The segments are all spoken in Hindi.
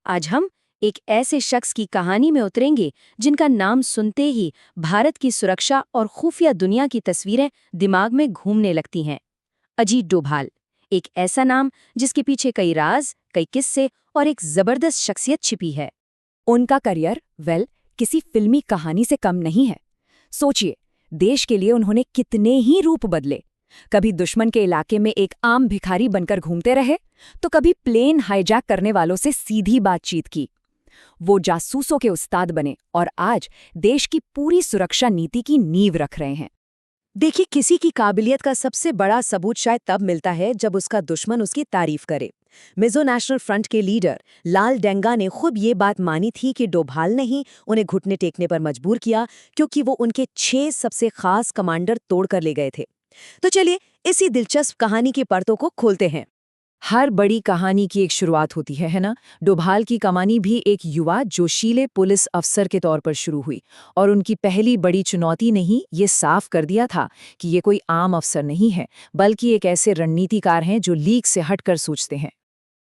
आज हम एक ऐसे शख्स की कहानी में उतरेंगे जिनका नाम सुनते ही भारत की सुरक्षा और खुफिया दुनिया की तस्वीरें दिमाग में घूमने लगती हैं। अजीत डोभाल, एक ऐसा नाम जिसके पीछे कई राज, कई किस्से और एक जबरदस्त शख्सियत छिपी है। उनका करियर किसी फिल्मी कहानी से कम नहीं है। सोचिए, देश के लिए उन्होंने कितने ही रूप बदले। कभी दुश्मन के इलाके में एक आम भिखारी बनकर घूमते रहे, तो कभी प्लेन हाईजैक करने वालों से सीधी बातचीत की। वो जासूसों के उस्ताद बने और आज देश की पूरी सुरक्षा नीति की नींव रख रहे हैं। देखिए, किसी की काबिलियत का सबसे बड़ा सबूत शायद तब मिलता है जब उसका दुश्मन उसकी तारीफ करे। मिजो नेशनल फ्रंट के लीडर लाल डेंगा ने खुद ये बात मानी थी कि डोभाल ने ही उन्हें घुटने टेकने पर मजबूर किया, क्योंकि वो उनके 6 सबसे खास कमांडर तोड़कर ले गए थे। तो चलिए इसी दिलचस्प कहानी की परतों को खोलते हैं। हर बड़ी कहानी की एक शुरुआत होती है ना? डोभाल की कहानी भी एक युवा जोशीले पुलिस अफसर के तौर पर शुरू हुई, और उनकी पहली बड़ी चुनौती ने ही ये साफ कर दिया था कि ये कोई आम अफसर नहीं है, बल्कि एक ऐसे रणनीतिकार हैं जो लीक से हटकर सोचते हैं।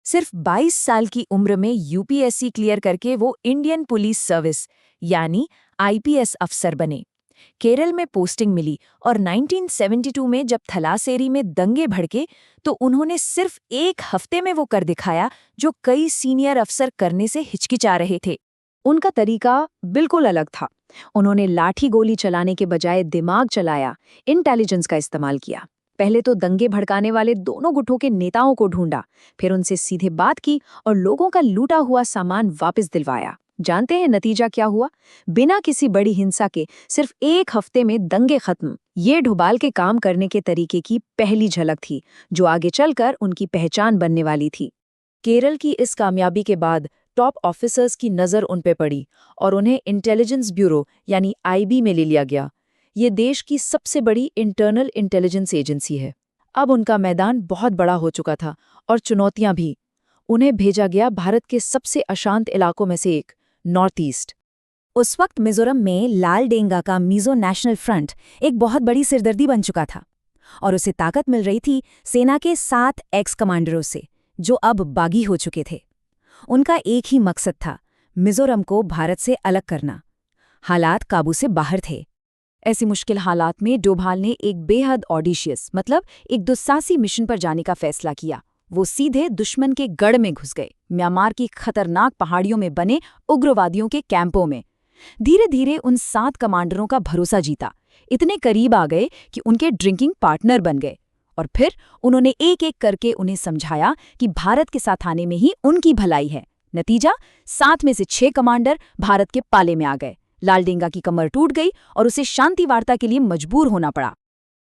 सिर्फ 22 साल की उम्र में यूपीएससी क्लियर करके वो इंडियन पुलिस सर्विस यानी आईपीएस अफसर बने। केरल में पोस्टिंग मिली और 1972 में जब थलासेरी में दंगे भड़के तो उन्होंने सिर्फ एक हफ्ते में वो कर दिखाया जो कई सीनियर अफसर करने से हिचकिचा रहे थे। उनका तरीका बिल्कुल अलग था। उन्होंने लाठी गोली चलाने के बजाय दिमाग चलाया, इंटेलिजेंस का इस्तेमाल किया। पहले तो दंगे भड़काने वाले दोनों गुटों के नेताओं को ढूंढा, फिर उनसे सीधे बात की और लोगों का लूटा हुआ सामान वापस दिलवाया। जानते हैं नतीजा क्या हुआ? बिना किसी बड़ी हिंसा के सिर्फ एक हफ्ते में दंगे खत्म। ये डोभाल के काम करने के तरीके की पहली झलक थी, जो आगे चलकर उनकी पहचान बनने वाली थी। केरल की इस कामयाबी के बाद टॉप ऑफिसर्स की नज़र उन पे पड़ी और उन्हें इंटेलिजेंस ब्यूरो यानी आईबी में ले लिया गया। ये देश की सबसे बड़ी इंटरनल इंटेलिजेंस एजेंसी है। अब उनका मैदान बहुत बड़ा हो चुका था और चुनौतियां भी। उन्हें भेजा गया भारत के सबसे अशांत इलाकों में से एक, नॉर्थ ईस्ट। उस वक्त मिजोरम में लाल डेंगा का मिजो नेशनल फ्रंट एक बहुत बड़ी सिरदर्दी बन चुका था, और उसे ताकत मिल रही थी सेना के 7 एक्स कमांडरों से, जो अब बागी हो चुके थे। उनका एक ही मकसद था, मिजोरम को भारत से अलग करना। हालात काबू से बाहर थे। ऐसी मुश्किल हालात में डोभाल ने एक बेहद ऑडिशियस एक दुस्साहसी मिशन पर जाने का फैसला किया। वो सीधे दुश्मन के गढ़ में घुस गए, म्यांमार की खतरनाक पहाड़ियों में बने उग्रवादियों के कैंपों में। धीरे धीरे उन 7 कमांडरों का भरोसा जीता, इतने करीब आ गए कि उनके ड्रिंकिंग पार्टनर बन गए। और फिर उन्होंने एक एक करके उन्हें समझाया कि भारत के साथ आने में ही उनकी भलाई है। नतीजा, 7 में से 6 कमांडर भारत के पाले में आ गए। लाल डेंगा की कमर टूट गई और उसे शांति वार्ता के लिए मजबूर होना पड़ा।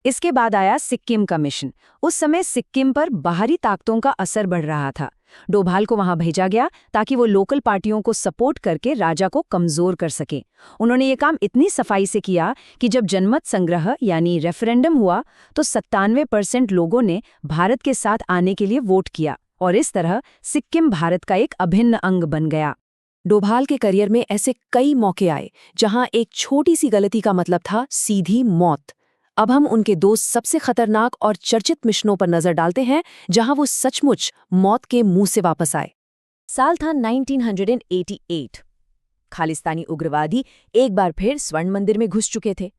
इसके बाद आया सिक्किम का मिशन। उस समय सिक्किम पर बाहरी ताकतों का असर बढ़ रहा था। डोभाल को वहां भेजा गया ताकि वो लोकल पार्टियों को सपोर्ट करके राजा को कमजोर कर सके। उन्होंने ये काम इतनी सफाई से किया कि जब जनमत संग्रह यानी रेफरेंडम हुआ तो 97% लोगों ने भारत के साथ आने के लिए वोट किया, और इस तरह सिक्किम भारत का एक अभिन्न अंग बन गया। डोभाल के करियर में ऐसे कई मौके आए जहां एक छोटी सी गलती का मतलब था सीधी मौत। अब हम उनके 2 सबसे खतरनाक और चर्चित मिशनों पर नजर डालते हैं, जहां वो सचमुच मौत के मुंह से वापस आए। साल था 1988। खालिस्तानी उग्रवादी एक बार फिर स्वर्ण मंदिर में घुस चुके थे।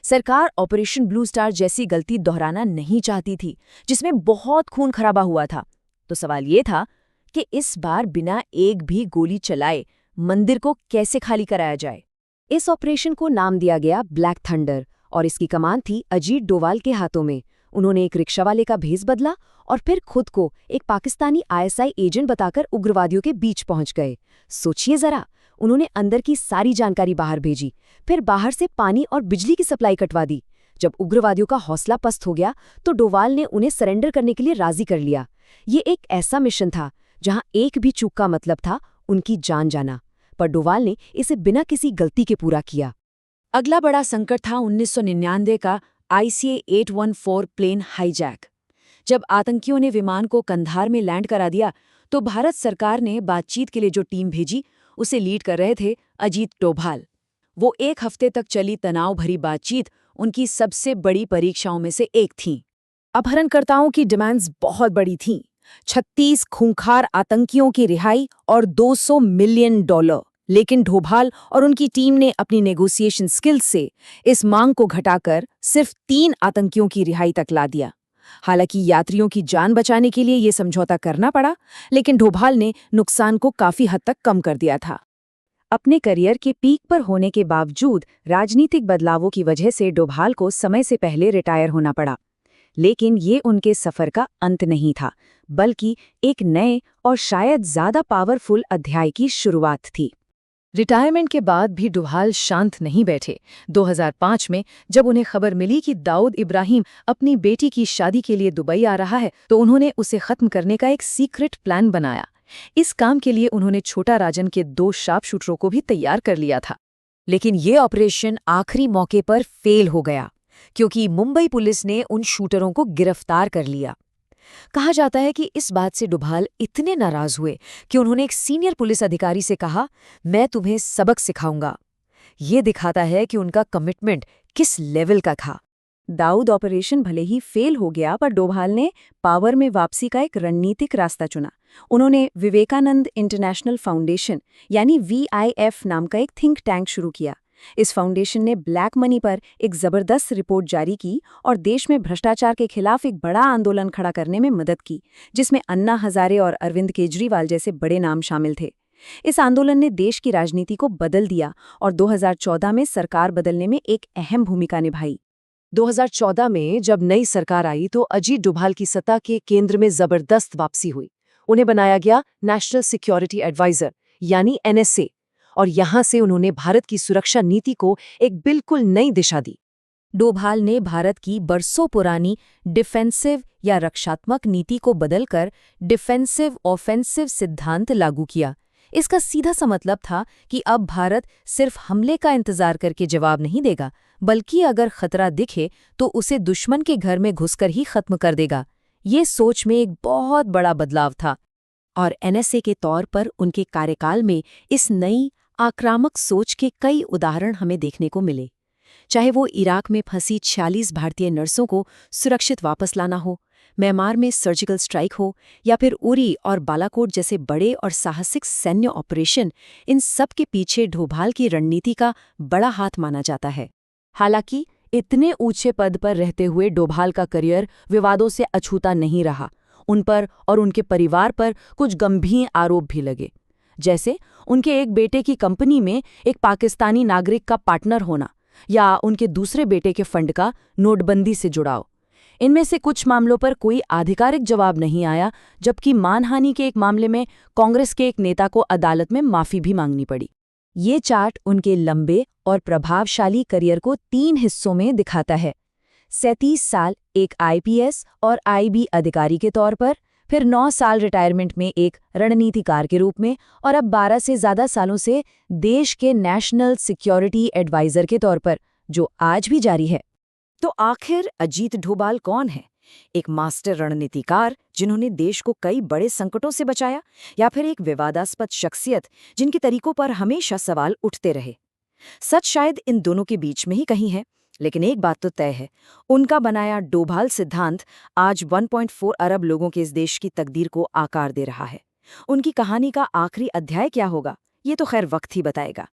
सरकार ऑपरेशन ब्लू स्टार जैसी गलती दोहराना नहीं चाहती थी, जिसमें बहुत खून खराबा हुआ था। तो सवाल ये था कि इस बार बिना एक भी गोली चलाए मंदिर को कैसे खाली कराया जाए। इस ऑपरेशन को नाम दिया गया ब्लैक थंडर, और इसकी कमान थी अजीत डोभाल के हाथों में। उन्होंने एक रिक्शावाले का भेस बदला और फिर खुद को एक पाकिस्तानी आईएसआई एजेंट बताकर उग्रवादियों के बीच पहुंच गए। सोचिए जरा, उन्होंने अंदर की सारी जानकारी बाहर भेजी, फिर बाहर से पानी और बिजली की सप्लाई कटवा दी। जब उग्रवादियों का हौसला पस्त हो गया तो डोभाल ने उन्हें सरेंडर करने के लिए राजी कर लिया। ये एक ऐसा मिशन था जहां एक भी चूक का मतलब था उनकी जान जाना, पर डोभाल ने इसे बिना किसी गलती के पूरा किया। अगला बड़ा संकट था 1999 का ICA-814 प्लेन हाईजैक। जब आतंकियों ने विमान को कंधार में लैंड करा दिया तो भारत सरकार ने बातचीत के लिए जो टीम भेजी, उसे लीड कर रहे थे अजीत डोभाल। वो 1 हफ्ते तक चली तनाव भरी बातचीत उनकी सबसे बड़ी परीक्षाओं में से एक थी। अपहरणकर्ताओं की डिमांड्स बहुत बड़ी थीं। 36 खूंखार आतंकियों की रिहाई और $200 मिलियन। लेकिन डोभाल और उनकी टीम ने अपनी नेगोशिएशन स्किल्स से इस मांग को घटाकर सिर्फ 3 आतंकियों की रिहाई तक ला दिया। हालांकि यात्रियों की जान बचाने के लिए ये समझौता करना पड़ा, लेकिन डोभाल ने नुकसान को काफी हद तक कम कर दिया था। अपने करियर के पीक पर होने के बावजूद राजनीतिक बदलावों की वजह से डोभाल को समय से पहले रिटायर होना पड़ा। लेकिन ये उनके सफर का अंत नहीं था, बल्कि एक नए और शायद ज्यादा पावरफुल अध्याय की शुरुआत थी। रिटायरमेंट के बाद भी डोभाल शांत नहीं बैठे। 2005 में जब उन्हें खबर मिली कि दाऊद इब्राहिम अपनी बेटी की शादी के लिए दुबई आ रहा है, तो उन्होंने उसे खत्म करने का एक सीक्रेट प्लान बनाया। इस काम के लिए उन्होंने छोटा राजन के 2 शार्प शूटरों को भी तैयार कर लिया था। लेकिन ये ऑपरेशन आखिरी मौके पर फेल हो गया, क्योंकि मुंबई पुलिस ने उन शूटरों को गिरफ्तार कर लिया। कहा जाता है कि इस बात से डोभाल इतने नाराज हुए कि उन्होंने एक सीनियर पुलिस अधिकारी से कहा, मैं तुम्हें सबक सिखाऊंगा। ये दिखाता है कि उनका कमिटमेंट किस लेवल का था। दाऊद ऑपरेशन भले ही फेल हो गया, पर डोभाल ने पावर में वापसी का एक रणनीतिक रास्ता चुना। उन्होंने विवेकानंद इंटरनेशनल फाउंडेशन यानी VIF नाम का एक थिंक टैंक शुरू किया। इस फाउंडेशन ने ब्लैक मनी पर एक जबरदस्त रिपोर्ट जारी की और देश में भ्रष्टाचार के खिलाफ एक बड़ा आंदोलन खड़ा करने में मदद की, जिसमें अन्ना हजारे और अरविंद केजरीवाल जैसे बड़े नाम शामिल थे। इस आंदोलन ने देश की राजनीति को बदल दिया और 2014 में सरकार बदलने में एक अहम भूमिका निभाई। 2014 में जब नई सरकार आई तो अजीत डोभाल की सत्ता के केंद्र में जबरदस्त वापसी हुई। उन्हें बनाया गया नेशनल सिक्योरिटी एडवाइजर यानी NSA, और यहां से उन्होंने भारत की सुरक्षा नीति को एक बिल्कुल नई दिशा दी। डोभाल ने भारत की बरसों पुरानी डिफेंसिव या रक्षात्मक नीति को बदलकर डिफेंसिव ऑफेंसिव सिद्धांत लागू किया। इसका सीधा सा मतलब था कि अब भारत सिर्फ हमले का इंतजार करके जवाब नहीं देगा, बल्कि अगर खतरा दिखे तो उसे दुश्मन के घर में घुसकर ही खत्म कर देगा। ये सोच में एक बहुत बड़ा बदलाव था, और NSA के तौर पर उनके कार्यकाल में इस नई आक्रामक सोच के कई उदाहरण हमें देखने को मिले। चाहे वो इराक में फंसी 46 भारतीय नर्सों को सुरक्षित वापस लाना हो, म्यांमार में सर्जिकल स्ट्राइक हो, या फिर उरी और बालाकोट जैसे बड़े और साहसिक सैन्य ऑपरेशन, इन सब के पीछे डोभाल की रणनीति का बड़ा हाथ माना जाता है। हालांकि इतने ऊंचे पद पर रहते हुए डोभाल का करियर विवादों से अछूता नहीं रहा। उन पर और उनके परिवार पर कुछ गंभीर आरोप भी लगे, जैसे उनके एक बेटे की कंपनी में एक पाकिस्तानी नागरिक का पार्टनर होना, या उनके दूसरे बेटे के फंड का नोटबंदी से जुड़ाव। इनमें से कुछ मामलों पर कोई आधिकारिक जवाब नहीं आया, जबकि मानहानि के एक मामले में कांग्रेस के एक नेता को अदालत में माफी भी मांगनी पड़ी। ये चार्ट उनके लंबे और प्रभावशाली करियर को 3 हिस्सों में दिखाता है। 37 साल एक IPS और IB अधिकारी के तौर पर, फिर 9 साल रिटायरमेंट में एक रणनीतिकार के रूप में, और अब 12 से ज़्यादा सालों से देश के नेशनल सिक्योरिटी एडवाइजर के तौर पर, जो आज भी जारी है। तो आखिर अजीत डोभाल कौन है? एक मास्टर रणनीतिकार जिन्होंने देश को कई बड़े संकटों से बचाया, या फिर एक विवादास्पद शख्सियत जिनके तरीकों पर हमेशा सवाल उठते रहे? सच शायद इन दोनों के बीच में ही कहीं है, लेकिन एक बात तो तय है, उनका बनाया डोभाल सिद्धांत आज 1.4 अरब लोगों के इस देश की तकदीर को आकार दे रहा है। उनकी कहानी का आखिरी अध्याय क्या होगा, ये तो खैर वक्त ही बताएगा।